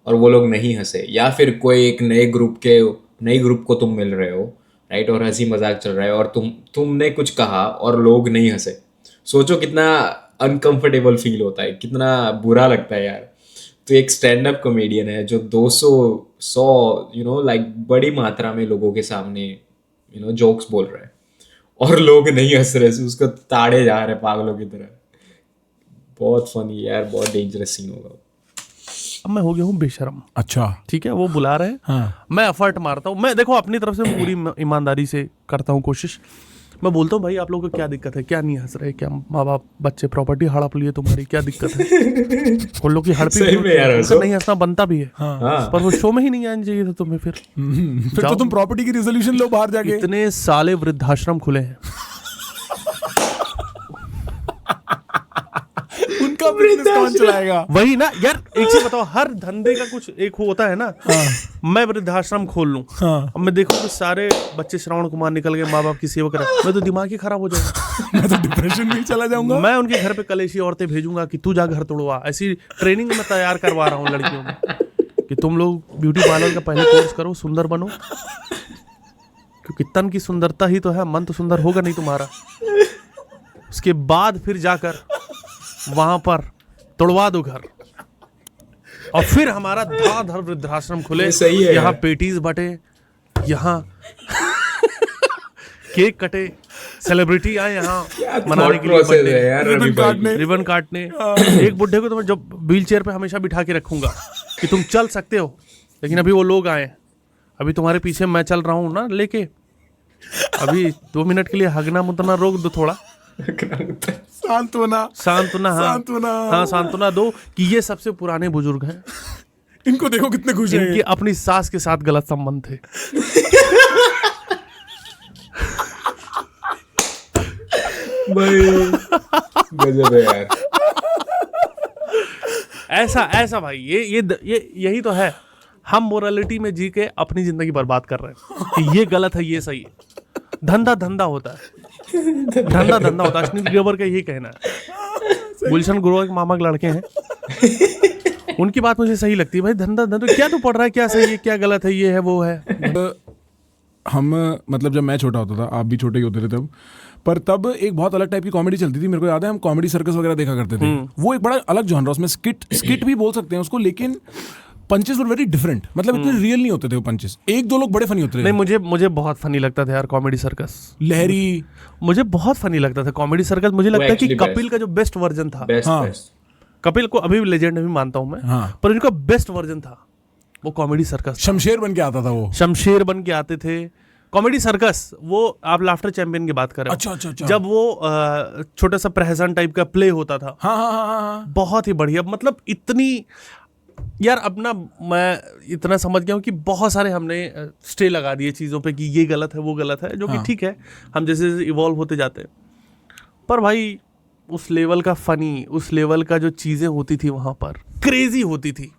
और वो लोग नहीं हंसे, या फिर कोई एक नए ग्रुप को तुम मिल रहे हो, राइट, और हंसी मजाक चल रहा है और तुमने कुछ कहा और लोग नहीं हंसे, सोचो कितना अनकंफर्टेबल फील होता है, कितना बुरा लगता है यार। तो एक स्टैंड अप कॉमेडियन है जो 200 यू नो लाइक बड़ी मात्रा में लोगों के सामने यू नो जोक्स बोल रहा है और लोग नहीं हंस रहे, उसको ताड़े जा रहे पागलों की तरह। बहुत फनी यार, बहुत डेंजरस सीन होगा। अब मैं हो गया हूँ बेशरम। अच्छा ठीक है, वो बुला रहे हैं, हाँ मैं एफर्ट मारता हूँ। मैं देखो अपनी तरफ से पूरी ईमानदारी से करता हूँ कोशिश। मैं बोलता हूँ भाई आप लोगों को क्या दिक्कत है, क्या नहीं हंस रहे, क्या माँ बाप बच्चे प्रॉपर्टी हड़प लिए तुम्हारी, क्या दिक्कत है? उन लोग की सही में यार, हड़पी हंसो। नहीं हंसना बनता भी है, हाँ। पर वो शो में ही नहीं आना चाहिए था तुम्हें। फिर फिर तो तुम प्रॉपर्टी की रिजोल्यूशन लो बाहर जाके। इतने साले वृद्धाश्रम खुले हैं, उनका बिजनेस कौन चलाएगा? वही ना यार। एक चीज बताओ, हर धंधे का कुछ एक होता है ना। मैं वृद्धाश्रम खोल लूं, हाँ। अब मैं देखूं कि सारे बच्चे श्रवण कुमार निकल गए, माँ बाप की सेवा करा, मैं तो दिमाग ही खराब हो जाएगा। मैं तो डिप्रेशन में ही चला जाऊंगा। मैं उनके घर पे कलेशी औरतें भेजूंगा कि तू जा घर तोड़वा। ऐसी ट्रेनिंग मैं तैयार करवा रहा हूँ लड़कियों में कि तुम लोग ब्यूटी पार्लर का पहले कोर्स करो, सुंदर बनो, क्योंकि तन की सुंदरता ही तो है, मन तो सुंदर होगा नहीं तुम्हारा। उसके बाद फिर जाकर वहां पर तोड़वा दो घर, और फिर हमारा धड़ाधड़ वृद्धाश्रम खुले। सही है यहाँ यार। पेटीज बटे, यहाँ केक कटे, सेलिब्रिटी आए यहाँ मनाने के लिए process है बर्थडे, यार रवि भाई। रिबन काटने। एक बुढ़े को तो मैं जब व्हील चेयर पे हमेशा बिठा के रखूंगा कि तुम चल सकते हो, लेकिन अभी वो लोग आए, अभी तुम्हारे पीछे मैं चल रहा हूँ ना लेके, अभी 2 मिनट के लिए हगना मुतना रोक दो थोड़ा, सांत्वना हाँ सांत्वना। हाँ सांत्वना दो कि ये सबसे पुराने बुजुर्ग हैं, इनको देखो कितने खुश हैं। इनके अपनी सास के साथ गलत संबंध थे। गजब है यार। ऐसा भाई, ये यही तो है। हम मोरालिटी में जी के अपनी जिंदगी बर्बाद कर रहे हैं कि ये गलत है, ये सही है। धंधा होता है, धंधा होता है। अश्विनी ग्रोवर का यही कहना है। गुलशन ग्रोवर के मामा के लड़के हैं, उनकी बात मुझे सही लगती है। भाई धंधा क्या तू पढ़ रहा है, क्या सही है क्या गलत है, ये है वो है। हम मतलब जब मैं छोटा होता था, आप भी छोटे ही होते थे तब, पर तब एक बहुत अलग टाइप की कॉमेडी चलती थी। मेरे को याद है हम कॉमेडी सर्कस वगैरह देखा करते थे। वो एक बड़ा अलग जॉनर, उसमें स्किट भी बोल सकते हैं उसको, लेकिन पंचेस वर वेरी डिफरेंट। मतलब इतने रियल नहीं होते थे वो पंचेस। एक दो लोग बड़े फनी होते थे। नहीं, मुझे बहुत फनी लगता था यार कॉमेडी सर्कस। लहरी मुझे बहुत फनी लगता था कॉमेडी सर्कस। मुझे लगता है कि actually कपिल का जो बेस्ट वर्जन था, बेस्ट कपिल को अभी लेजेंड भी मानता हूं मैं, हाँ। पर इनका बेस्ट वर्जन था वो कॉमेडी सर्कस। शमशेर बन के आता था वो। शमशेर बन के आते थे कॉमेडी सर्कस। वो आप लाफ्टर चैंपियन की बात कर रहे हो। अच्छा। जब वो छोटा सा प्रहसन टाइप का प्ले होता था, हाँ। बहुत ही बढ़िया। मतलब इतनी यार, अपना मैं इतना समझ गया हूँ कि बहुत सारे हमने स्टे लगा दिए चीज़ों पे कि ये गलत है वो गलत है, जो कि ठीक है, हम जैसे जैसे इवॉल्व होते जाते हैं। पर भाई उस लेवल का फनी, उस लेवल का जो चीज़ें होती थी वहाँ पर, क्रेजी होती थी,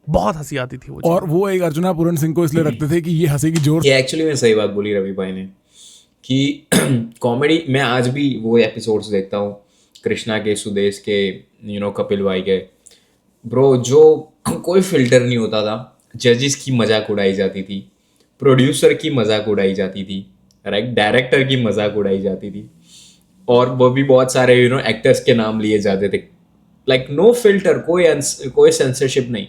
बहुत हंसी आती थी वो। और वो एक अर्जुना पूरन सिंह को इसलिए रखते थे कि ये हंसेगी जोर। ये एक्चुअली में सही बात बोली रवि भाई ने कि कॉमेडी, मैं आज भी वो एपिसोड्स देखता हूँ कृष्णा के, सुदेश के, यू नो कपिल भाई के। ब्रो, जो कोई फिल्टर नहीं होता था। जजेस की मजाक उड़ाई जाती थी, प्रोड्यूसर की मजाक उड़ाई जाती थी, राइट, डायरेक्टर की मजाक उड़ाई जाती थी, और वो भी बहुत सारे यू नो एक्टर्स के नाम लिए जाते थे। लाइक नो फिल्टर, कोई सेंसरशिप नहीं।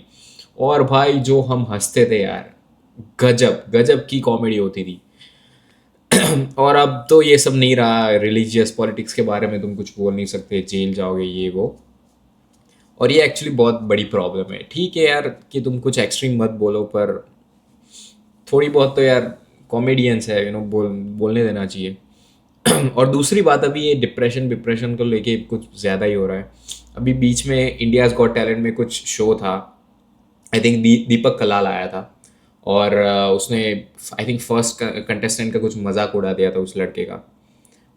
और भाई जो हम हंसते थे यार, गजब की कॉमेडी होती थी। और अब तो ये सब नहीं रहा। रिलीजियस पॉलिटिक्स के बारे में तुम कुछ बोल नहीं सकते, जेल जाओगे, ये वो। और ये एक्चुअली बहुत बड़ी प्रॉब्लम है। ठीक है यार कि तुम कुछ एक्सट्रीम मत बोलो, पर थोड़ी बहुत तो यार कॉमेडियंस है, यू नो, बोलने देना चाहिए। और दूसरी बात, अभी ये डिप्रेशन को लेके कुछ ज़्यादा ही हो रहा है। अभी बीच में इंडियाज़ गॉट टैलेंट में कुछ शो था, आई थिंक दीपक कलाल आया था, और उसने आई थिंक फर्स्ट कंटेस्टेंट का कुछ मजाक उड़ा दिया था उस लड़के का,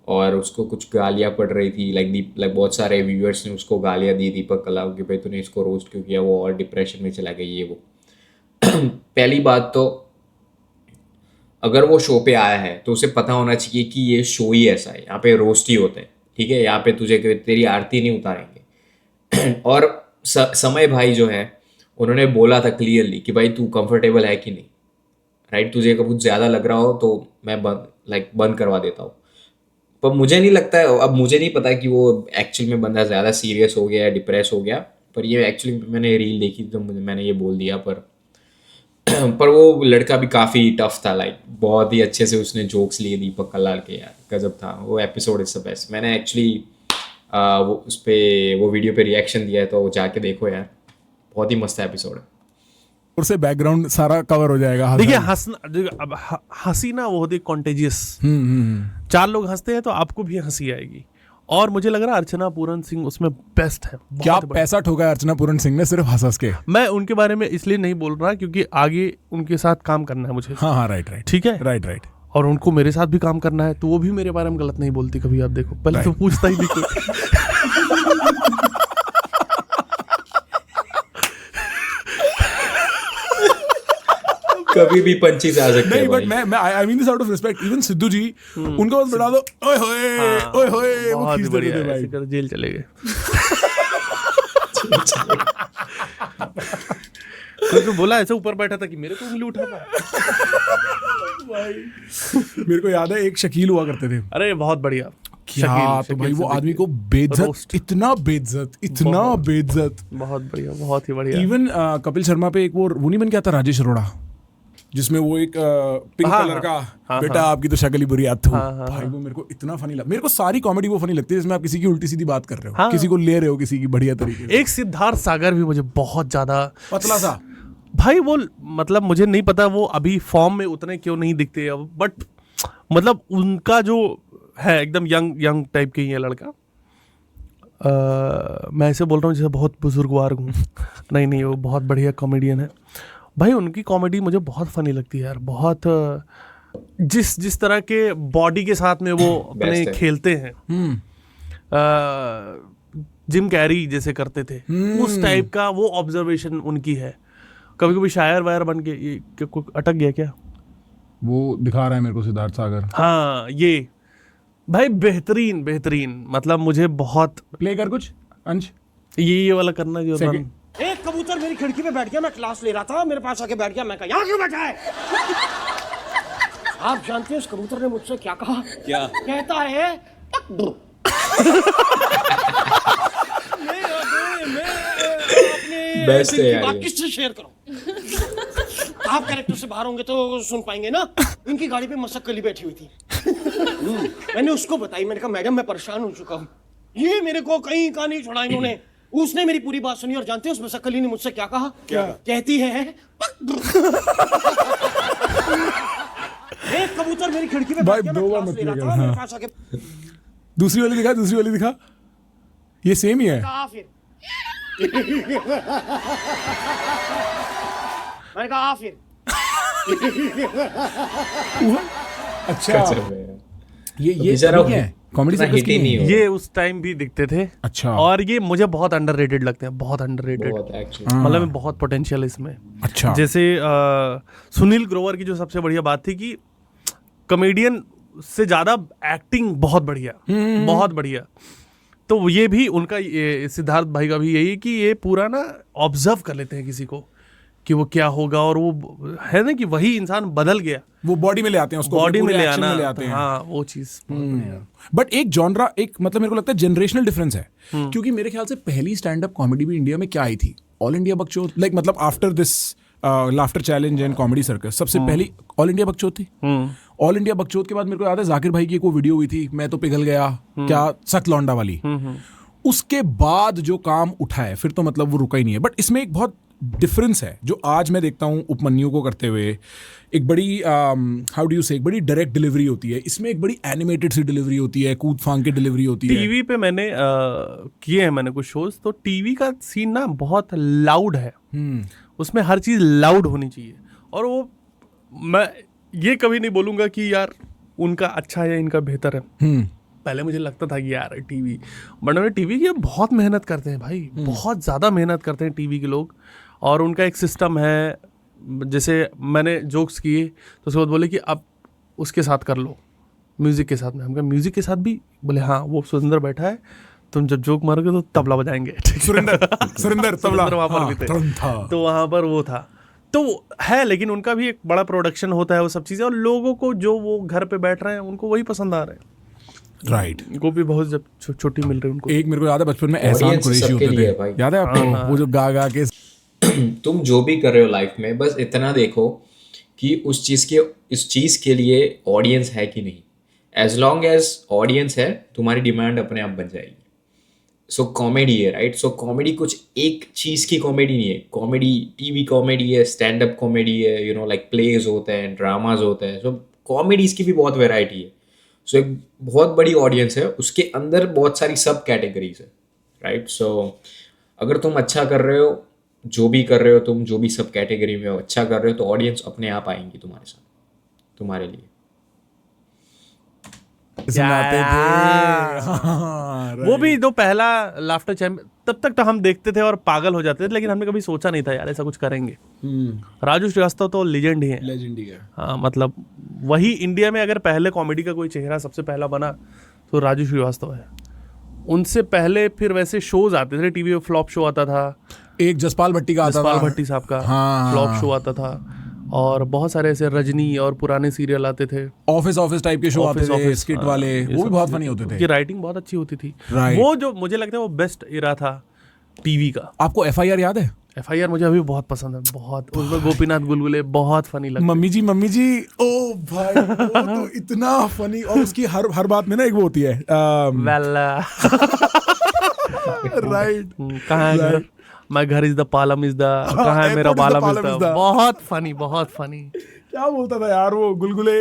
और उसको कुछ गालियाँ पड़ रही थी। लाइक बहुत सारे व्यूअर्स ने उसको गालियाँ दी दीपक कलाल कि भाई तूने इसको रोस्ट क्यों किया, वो और डिप्रेशन में चला गया, ये वो। पहली बात तो अगर वो शो पे आया है तो उसे पता होना चाहिए कि ये शो ही ऐसा है, यहाँ पे रोस्ट ही होते हैं, ठीक है, यहाँ पे तुझे तेरी आरती नहीं उतारेंगे। और समय भाई जो है, उन्होंने बोला था क्लियरली कि भाई तू कंफर्टेबल है कि नहीं, राइट, तुझे कुछ ज़्यादा लग रहा हो तो मैं बंद करवा देता हूँ। पर मुझे नहीं लगता है, अब मुझे नहीं पता कि वो एक्चुअल में बंदा ज़्यादा सीरियस हो गया या डिप्रेस हो गया, पर ये एक्चुअली मैंने रील देखी थी तो मैंने ये बोल दिया, पर वो लड़का भी काफ़ी टफ था, लाइक बहुत ही अच्छे से उसने जोक्स लिए दीपक कल्लाल के, यार गजब था वो एपिसोड। Is the best. मैंने एक्चुअली वो उस पर वो वीडियो पे रिएक्शन दिया है, तो जाके देखो यार, बहुत ही मस्त एपिसोड है। उससे बैकग्राउंड सारा कवर हो जाएगा। देखिए अब हंसी ना वो होती है कॉन्टेजियस। 4 लोग हंसते हैं तो आपको भी हंसी आएगी। और मुझे लग रहा है अर्चना पूरन सिंह उसमें बेस्ट है। क्या पैसा ठोका है अर्चना पूरन सिंह ने सिर्फ हंस के। मैं उनके बारे में इसलिए नहीं बोल रहा क्योंकि आगे उनके साथ काम करना है मुझे। हाँ राइट ठीक है, राइट। और उनको मेरे साथ भी काम करना है, तो वो भी मेरे बारे में गलत नहीं बोलती कभी। आप देखो, पहले तो पूछता ही नहीं कोई। कभी भी पंचीज आ सकते हैं। नहीं, बट मैं I mean this out of respect. Even Sidhu ji, उनको बस बैठा दो, ओए होए वो खींच देते थे भाई। कर जेल चले गए। तो बोला ऐसे ऊपर बैठा था कि मेरे को उंगली उठा पाया। मेरे को याद है एक शकील हुआ करते थे। अरे बहुत बढ़िया। क्या तो भाई वो आदमी को बेइज्जत, इतना बेइज्जत। बहुत बढ़िया, बहुत ही बढ़िया। इवन कपिल शर्मा पे एक वो नहीं बन गया था राजेश अरोड़ा, जिसमें वो एक पिंक कलर का बेटा आपकी तो शक्ल ही बुरी आती है भाई। वो मेरे को इतना फनी लगा। मेरे को सारी कॉमेडी वो फनी लगती है जिसमें आप किसी की उल्टी सीधी बात कर रहे हो, किसी को ले रहे हो किसी की बढ़िया तरीके से। एक सिद्धार्थ सागर भी मुझे बहुत ज्यादा पतला सा भाई, वो मतलब मुझे नहीं पता वो अभी फॉर्म में उतने क्यों नहीं दिखते अब, बट मतलब उनका जो है एकदम यंग टाइप के ही है लड़का। मैं ऐसे बोल रहा हूँ जैसे बहुत बुजुर्गवार हूँ। नहीं, वो बहुत बढ़िया कॉमेडियन है भाई। उनकी कॉमेडी मुझे बहुत फनी लगती है यार। बहुत जिस तरह के बॉडी के साथ में वो अपने खेलते हैं, जिम कैरी जैसे करते थे, उस टाइप का वो ऑब्जर्वेशन उनकी है। कभी कभी शायर वायर बन के ये अटक गया क्या? वो दिखा रहा है मेरे को सिद्धार्थ सागर। हाँ, ये भाई बेहतरीन मतलब मुझे बहुत। प्ले कर कुछ अंश, ये वाला करना जो एक कबूतर मेरी खिड़की पे बैठ गया, मैं क्लास ले रहा था, मेरे पास आके बैठ गया। मैं कहा यहाँ क्यों बैठा है? आप जानते हैं उस कबूतर ने मुझसे क्या कहा? क्या कहता है? बेस्ट है यार। किससे शेयर करूं? आप कैरेक्टर से बाहर होंगे तो सुन पाएंगे ना। इनकी गाड़ी पे मसक्कली बैठी हुई थी। मैंने उसको बताई, मैंने कहा मैडम मैं परेशान हो चुका हूँ, ये मेरे को कहीं का नहीं छोड़ा इन्होंने। उसने मेरी पूरी बात सुनी और जानते हैं उस मसक्कली ने मुझसे क्या कहा? क्या कहती है? एक कबूतर मेरी खिड़की पे बैठ गया, मैं क्लास ले रहा था, मेरे पास आके। दूसरी वाली दिखा। ये सेम ही है। फिर मैंने कहा फिर। अच्छा, ये क्या है? कॉमेडी सर्कस की नहीं है। ये उस टाइम भी दिखते थे। अच्छा। और ये मुझे बहुत अंडररेटेड लगते हैं, बहुत अंडररेटेड। मतलब बहुत पोटेंशियल इसमें। अच्छा। जैसे सुनील ग्रोवर की जो सबसे बढ़िया बात थी कि कॉमेडियन से ज्यादा एक्टिंग बहुत बढ़िया, बहुत बढ़िया। तो ये भी उनका, ये सिद्धार्थ भाई का भी यही कि ये पूरा ना ऑब्जर्व कर लेते हैं किसी को कि वो क्या होगा, और वो है ना कि वही इंसान बदल गया, वो बॉडी में ले आते हैं उसको, बॉडी में ले आना, आते हैं। हाँ, वो चीज। बट एक जॉनरा, एक मतलब मेरे को लगता है जनरेशनल डिफरेंस है। क्योंकि मेरे ख्याल से पहली स्टैंड अप कॉमेडी भी इंडिया में क्या आई थी? ऑल इंडिया बकचोद, लाइक मतलब after this laughter challenge and comedy circus सबसे पहली ऑल इंडिया बकचोद थी। ऑल इंडिया बकचोद के बाद मेरे को याद है जाकिर भाई की एक वो वीडियो हुई थी, मैं तो पिघल गया, क्या सख्त लौंडा वाली। उसके बाद जो काम उठा है फिर तो मतलब वो रुका ही नहीं है। बट इसमें एक बहुत डिफरेंस है जो आज मैं देखता हूँ उपमन्यु को करते हुए। एक बड़ी हाउ डू यू से, एक बड़ी डायरेक्ट डिलीवरी होती है, इसमें एक बड़ी एनिमेटेड सी डिलीवरी होती है, कूद फांग की डिलीवरी होती है। टीवी पे मैंने किए हैं मैंने कुछ शोज, तो टीवी का सीन ना बहुत लाउड है। उसमें हर चीज लाउड होनी चाहिए। और वो मैं ये कभी नहीं बोलूंगा कि यार उनका अच्छा है, इनका बेहतर है। पहले मुझे लगता था कि यार टीवी, बट उन्होंने टीवी की बहुत मेहनत करते हैं भाई, बहुत ज़्यादा मेहनत करते हैं टीवी के लोग। और उनका एक सिस्टम है, जैसे मैंने जोक्स किए तो उसके बाद बोले कि अब उसके साथ कर लो, म्यूज़िक के साथ में। हम कहा म्यूज़िक के साथ भी? बोले हाँ, वो सुरेंद्र बैठा है, तुम जब जोक मारोगे तो तबला बजाएंगे। सुरेंद्र तबला वहाँ पर भी थे, तो वहाँ पर वो था तो है। लेकिन उनका भी एक बड़ा प्रोडक्शन होता है, वो सब चीज़ें, और लोगों को जो वो घर पे बैठ रहे हैं उनको वही पसंद आ रहे हैं। राइट। गोपी बहुत जब छोटी मिल रही उनको। एक मेरे को याद है बचपन में एहसान Audience कुरैशी सबके होते लिए थे, है भाई। याद है आपको? वो जो गा गा के तुम जो भी कर रहे हो लाइफ में, बस इतना देखो कि उस चीज के लिए ऑडियंस है कि नहीं। एज लॉन्ग एज ऑडियंस है, तुम्हारी डिमांड अपने आप बन जाएगी। सो कॉमेडी है, राइट? सो कॉमेडी कुछ एक चीज की कॉमेडी नहीं है। कॉमेडी टीवी कॉमेडी है, स्टैंड अप कॉमेडी है, यू नो, लाइक प्लेज होते हैं, ड्रामाज होते हैं। सो कॉमेडीज की भी बहुत वेराइटी है। सो एक बहुत बड़ी ऑडियंस है, उसके अंदर बहुत सारी सब कैटेगरीज है, राइट? सो अगर तुम अच्छा कर रहे हो, जो भी कर रहे हो तुम, जो भी सब कैटेगरी में हो, अच्छा कर रहे हो, तो ऑडियंस अपने आप आएंगी तुम्हारे साथ, तुम्हारे लिए। सुनाते थे। हाँ, वो भी जो पहला लाफ्टर चैम्पियन, तब तक तो हम देखते थे और पागल हो जाते थे, लेकिन हमने कभी सोचा नहीं था यार ऐसा कुछ करेंगे। राजू श्रीवास्तव तो लेजेंड ही है। लेजेंड ही है। हाँ, मतलब वही इंडिया में अगर पहले कॉमेडी का कोई चेहरा सबसे पहला बना तो राजू श्रीवास्तव है। उनसे पहले फिर वैसे शोज आते थे टीवी पे, फ्लॉप शो आता था, एक जसपाल भट्टी का आता था, जसपाल भट्टी साहब का हाँ, फ्लॉप शो आता था, और बहुत सारे ऐसे रजनी और पुराने सीरियल आते थे, ऑफिस टाइप के शो आते थे, स्किट हाँ, वाले, ये वो भी सब बहुत चीजें फनी होते थी। थे। उनकी राइटिंग बहुत अच्छी होती थी। Right. वो जो मुझे लगता है वो बेस्ट इरा था टीवी का। आपको FIR याद है? FIR मुझे अभी बहुत पसंद है, बहुत। उसमें गोपीनाथ गुलगुले बहुत फनी लगते। मम्मी जी, ओ भाई वो तो इतना फनी। और उसकी हर बात में ना एक वो होती है राइट, कहाँ है घर? मैं घर is the Palam is the, कहाँ है मेरा बालम इज द। बहुत फनी, बहुत फनी। क्या बोलता था यार वो गुलगुले।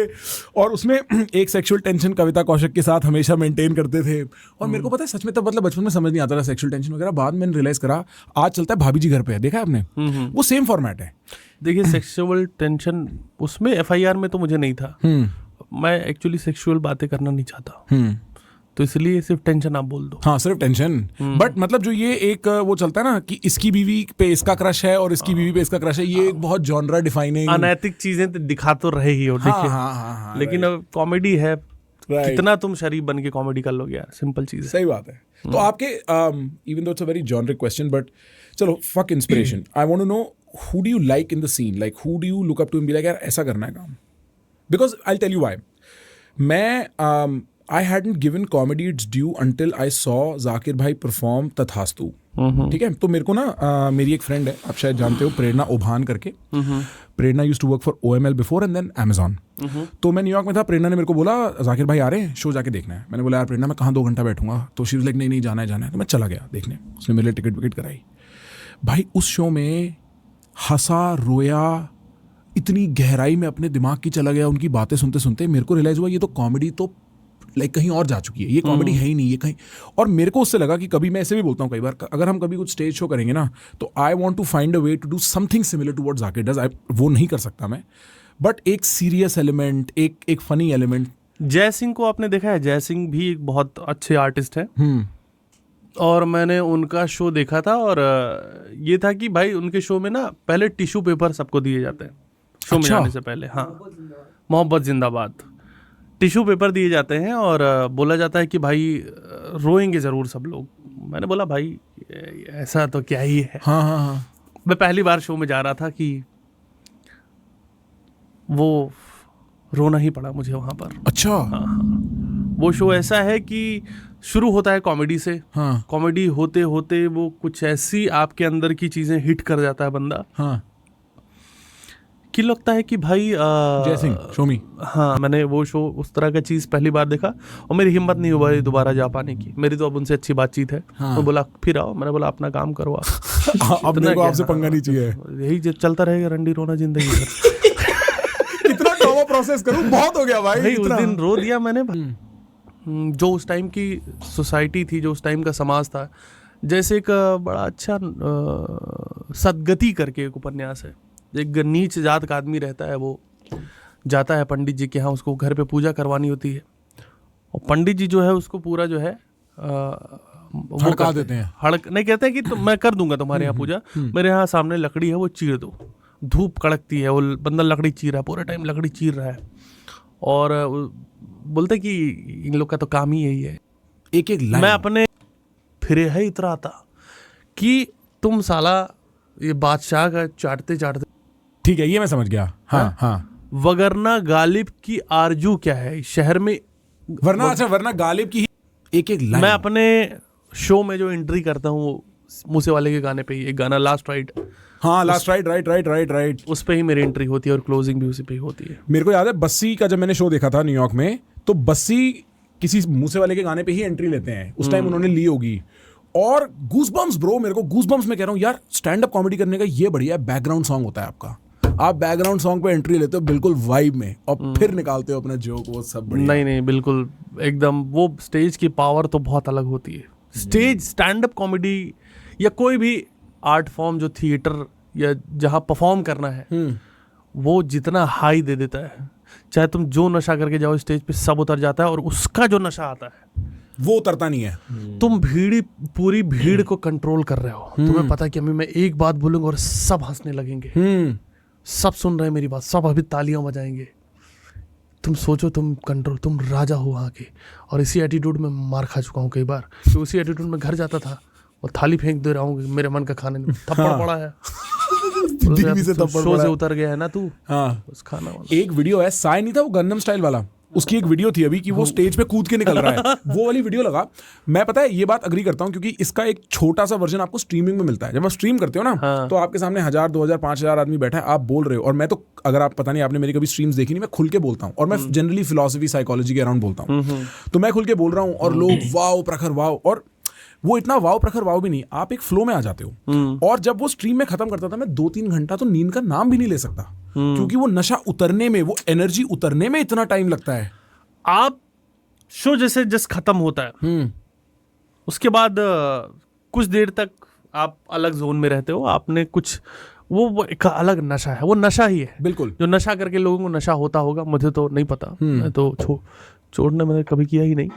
और उसमें एक सेक्सुअल टेंशन कविता कौशिक के साथ हमेशा मेंटेन करते थे। और मेरे को पता है सच में, तब मतलब बचपन में समझ नहीं आता था सेक्सुअल टेंशन वगैरह। बाद में रियलाइज करा, आज चलता है भाभी जी घर पे है, देखा है आपने? वो सेम फॉर्मेट है। देखिए, सेक्सुअल टेंशन उसमें FIR में तो मुझे नहीं था। मैं एक्चुअली सेक्सुअल बातें करना नहीं चाहता, तो इसलिए सिर्फ टेंशन आप बोल दो। हाँ, सिर्फ टेंशन। बट मतलब जो ये एक वो चलता है ना कि इसकी बीवी पे इसका क्रश है और इसकी बीवी पे इसका क्रश है, ये एक बहुत जॉनरा डिफाइनिंग अनैतिक चीजें तो दिखा तो रहे ही हो, देखिए। हाँ, लेकिन अब कॉमेडी है, कितना तुम शरीफ बन के कॉमेडी कर लोगे यार, सिंपल चीज है। सही बात है। तो आपके even though it's a very generic question, but चलो, fuck inspiration. I want to know who do you like in the scene, like who do you look up to and be like यार ऐसा करना है काम? Because I tell you why. मैं I hadn't given comedy its due until I saw Zakir भाई perform तथास्तु। ठीक है, तो मेरे को ना मेरी एक फ्रेंड है, आप शायद जानते हो, प्रेरणा ओभान करके। Prerna used to work for OML before and then Amazon। तो मैं न्यूयॉर्क में था, प्रेरणा ने मेरे को बोला जाकिर भाई आ रहे हैं, शो जाके देखना है। मैंने बोला यार प्रेरणा मैं कहाँ 2 घंटा बैठूंगा? तो शी वाज लाइक नहीं जाना है। तो मैं चला गया देखने। उसने मेरे लिए टिकट विकेट कराई। भाई उस शो में हंसा, रोया, इतनी गहराई में अपने दिमाग की चला गया उनकी बातें सुनते सुनते। मेरे को रियलाइज हुआ ये तो कॉमेडी तो लाइक कहीं और जा चुकी है, ये कॉमेडी है ही नहीं, ये कहीं। और मेरे को उससे लगा कि कभी, मैं ऐसे भी बोलता हूँ कई बार, अगर हम कभी कुछ स्टेज शो करेंगे ना, तो I want to find a way to do something similar to what Zakir does. वो नहीं कर सकता मैं, बट एक सीरियस एलिमेंट, एक फनी एलिमेंट। जय सिंह को आपने देखा है? जय सिंह भी एक बहुत अच्छे आर्टिस्ट है, और मैंने उनका शो देखा था। और ये था कि भाई उनके शो में ना पहले टिश्यू पेपर सबको दिए जाते हैं शो में जाने से पहले। हाँ, मोहब्बत जिंदाबाद। टिश्यू पेपर दिए जाते हैं और बोला जाता है कि भाई रोएंगे ज़रूर सब लोग। मैंने बोला भाई ऐसा तो क्या ही है। हाँ। मैं पहली बार शो में जा रहा था कि वो रोना ही पड़ा मुझे वहाँ पर। अच्छा। हाँ। वो शो ऐसा है कि शुरू होता है कॉमेडी से। हाँ। कॉमेडी होते होते वो कुछ ऐसी आपके अंदर की चीज़ें हिट कर जाता है बंदा। हाँ। कि लगता है कि भाई जय सिंह शो मी। हाँ, मैंने वो शो उस तरह का चीज़ पहली बार देखा और मेरी हिम्मत नहीं हुआ दोबारा जा पाने की। मेरी तो अब उनसे अच्छी बातचीत है। हाँ। तो बोला फिर आओ। मैंने बोला अपना काम करो आप। अब मेरे को आपसे पंगा नहीं चाहिए। यही चलता रहेगा रंडी रोना जिंदगी भर। कितना ट्रॉमा प्रोसेस करूं, बहुत हो गया भाई। उस दिन रो दिया मैंने। जो उस टाइम की सोसाइटी थी, जो उस टाइम का समाज था, जैसे एक बड़ा अच्छा सदगति करके एक उपन्यास है। एक नीच जात का आदमी रहता है, वो जाता है पंडित जी के यहाँ, उसको घर पे पूजा करवानी होती है। और पंडित जी जो है उसको पूरा जो है हड़का देते हैं। हड़क नहीं, कहते हैं कि तो मैं कर दूंगा तुम्हारे यहाँ पूजा, मेरे यहाँ सामने लकड़ी है वो चीर दो। धूप कड़कती है, वो बंदा लकड़ी चीर रहा है, पूरे टाइम लकड़ी चीर रहा है। और बोलते कि इन लोग का तो काम ही यही है। एक लाइन मैं अपने फिरे है इतना था कि तुम साला ये बादशाह का चाटते चाटते। ठीक है, ये मैं समझ गया। हाँ। वगरना गालिब की आरजू क्या है, शहर में वरना गालिब की एक लाइन। मैं अपने शो में जो एंट्री करता हूँ मूसेवाले के गाने पे ही, एक गाना लास्ट राइड, हाँ लास्ट राइट उस पे ही मेरी एंट्री होती है और क्लोजिंग भी उसी पे ही होती है। मेरे को याद है बस्सी का जब मैंने शो देखा था न्यूयॉर्क में, तो बस्सी किसी मूसेवाले के गाने पे ही एंट्री लेते हैं, उस टाइम उन्होंने ली होगी। और गूज़बम्प्स ब्रो, मेरे को गूज़बम्प्स में कह रहा हूँ यार, स्टैंड अप कॉमेडी करने का ये बढ़िया बैकग्राउंड सॉन्ग होता है आपका। आप बैकग्राउंड सॉन्ग पे एंट्री लेते हो बिल्कुल वाइब में, और फिर निकालते हो अपना जोक, वो सब बढ़िया। नहीं बिल्कुल एकदम, वो स्टेज की पावर तो बहुत अलग होती है। स्टेज स्टैंड अप कॉमेडी या कोई भी आर्ट फॉर्म जो थिएटर या जहाँ परफॉर्म करना है, वो जितना हाई दे देता है, चाहे तुम जो नशा करके जाओ स्टेज पे सब उतर जाता है, और उसका जो नशा आता है वो उतरता नहीं है। तुम पूरी भीड़ को कंट्रोल कर रहे हो, तुम्हें पता है कि अभी मैं एक बात बोलूंगा और सब हंसने लगेंगे, सब सुन रहे हैं मेरी बात, सब अभी तालियां बजाएंगे। तुम सोचो तुम राजा हो वहाँ के। और इसी एटीट्यूड में मार खा चुका हूँ कई बार, तो उसी एटीट्यूड में घर जाता था और थाली फेंक दे रहा हूँ मेरे मन का खाने में, थप्पड़ पड़ा है दिल्ली से थप्पड़ शो पड़ा से है। उतर गया है ना तू, हाँ उस खाना वाला। एक वीडियो है, साय नहीं था वो गन्नम स्टाइल वाला, उसकी एक वीडियो थी अभी कि वो स्टेज पे कूद के निकल रहा है, वो वाली वीडियो लगा। मैं पता है ये बात अग्री करता हूँ, क्योंकि इसका एक छोटा सा वर्जन आपको स्ट्रीमिंग में मिलता है। जब आप स्ट्रीम करते हो ना, तो आपके सामने 1000, 2000, 5000 आदमी बैठा है, आप बोल रहे हो। और मैं तो, अगर आप पता नहीं आपने मेरी कभी स्ट्रीम्स देखी नहीं, मैं खुल के बोलता हूँ, और मैं जनरली फिलॉसफी साइकोलॉजी के अराउंड बोलता हूँ, तो मैं खुल के बोल रहा हूँ और लोग वाओ प्रखर वाओ, और वो इतना वाओ प्रखर वाओ भी नहीं, आप एक फ्लो में आ जाते हो। और जब वो स्ट्रीम में खत्म करता था, मैं 2-3 घंटा तो नींद का नाम भी नहीं ले सकता, क्योंकि वो नशा उतरने में, वो एनर्जी उतरने में इतना टाइम लगता है। आप शो जैसे जस्ट खत्म होता है, उसके बाद कुछ देर तक आप अलग जोन में रहते हो, आपने कुछ वो एक अलग नशा है, वो नशा ही है बिल्कुल, जो नशा करके लोगों को नशा होता होगा, मुझे तो नहीं पता, मैं तो छोड़ने मैंने कभी किया ही नहीं।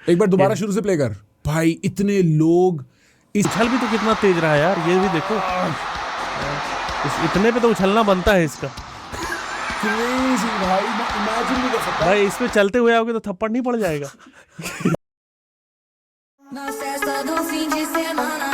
एक बार दोबारा शुरू से प्ले कर भाई, इतने लोग इस उछल भी तो कितना तेज रहा है यार, ये भी देखो, इतने पे तो उछलना बनता है इसका। क्रेजी भाई, मैं इमेजिन नहीं कर सकता भाई इस पे चलते हुए आओगे तो थप्पड़ नहीं पड़ जाएगा। Na festa do fim de semana,